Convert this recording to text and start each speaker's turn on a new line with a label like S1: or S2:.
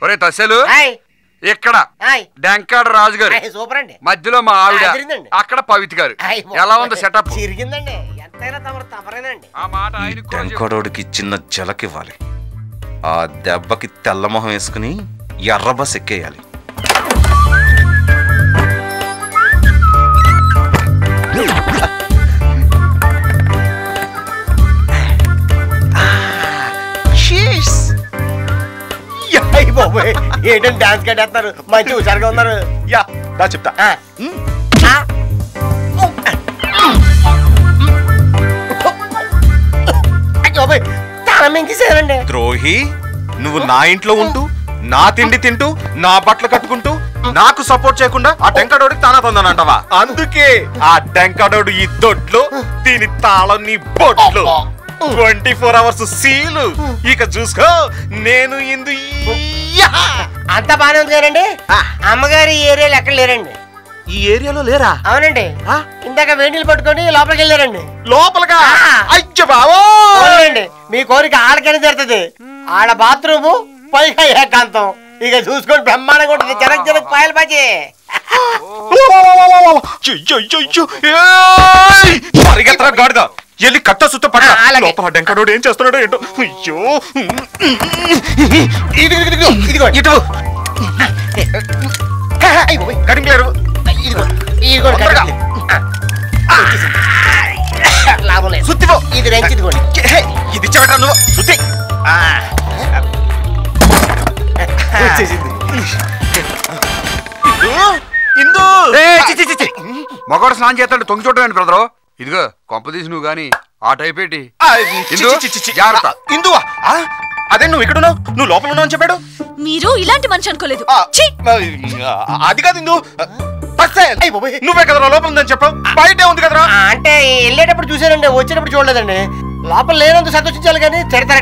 S1: ఒరే తస్సెలు ఇక్కడ డెంకాడ రాజు గారు
S2: సూపర్ అండి,
S1: మధ్యలో మా ఆవిడ, అక్కడ పవిత్ర గారు. ఎలా ఉంది సెటప్?
S2: చిరిగిందండి, ఎంతైనా తమరేనండి.
S1: ఆ మాట ఆయన
S3: డెంకాడోడికి చిన్న జలకివ్వాలి. ఆ దెబ్బకి తెల్లమొహం వేసుకుని ఎర్ర బస్ ఎక్కేయాలి.
S2: ఏంటంటే డాన్స్ కట్టేస్తారు, మంచి హుషారుగా ఉన్నారు.
S3: యా దా చెప్తా. ద్రోహి, నువ్వు నా ఇంట్లో ఉంటూ నా తిండి తింటూ నా బట్టలు కట్టుకుంటూ నాకు సపోర్ట్ చేయకుండా ఆ డెంకాడోడికి తానా తొందనంటావా? అందుకే ఆ డెంకాడోడు ఈ దొడ్లో, దీని తాళం నీ బొడ్లు. 24 hours సీలు. ఇక చూసుకో, నేను ఇందు.
S2: అంతా బానే ఉంది కదండి. అమ్మగారు ఈ ఏరియాలో ఎక్కడ లేరండి.
S3: ఈ ఏరియాలో లేరా?
S2: అవునండి, ఇందాక వేణీలు పట్టుకొని లోపలికి వెళ్ళారండి.
S3: లోపలగా? అయ్య బావో,
S2: మీ కోరిక ఆడకని జరుగుతుంది. ఆడ బాత్రూము, పైగా ఏకాంతం. ఇక చూసుకొని బ్రహ్మాండంగా ఉంటుంది. జనక్ జనక్ పాయలు బాజీ.
S3: పరిగెత్తరా గాడిద, ఎల్లి కట్ట సుత్త పట్ట. లోపల డెంకాడోడు ఏం చేస్తున్నాడో ఏంటో. అయ్యో, ఇటు కడింగ్లేరు. సుత్తిపో.
S2: ఇది రెంచిదిగోండి.
S3: ఇది ఇచ్చేట నువ్వు సుత్తి.
S1: మగవాడు స్నానం చేస్తాడు, తొంగి చూడటం బ్రదరు. ఇదిగో కొంపదీసి నువ్వు గాని ఆ టైప్ ఏంటి?
S3: జాగ్రత్త. ఇందువా? అదే నువ్వు ఇక్కడ ఉన్నావు, నువ్వు లోపల ఉన్నావు అని చెప్పాడు.
S4: మీరు ఇలాంటి మనిషి అనుకోలేదు.
S3: అది కాదు ఇందు, నువ్వే కదరా లోపల ఉందని చెప్పావు. బయటే ఉంది కదరా.
S2: అంటే వెళ్ళేటప్పుడు చూసానండి, వచ్చేటప్పుడు చూడలేదండి. లోపల లేనందుకు సంతోషించాలి కానీ చరిత్ర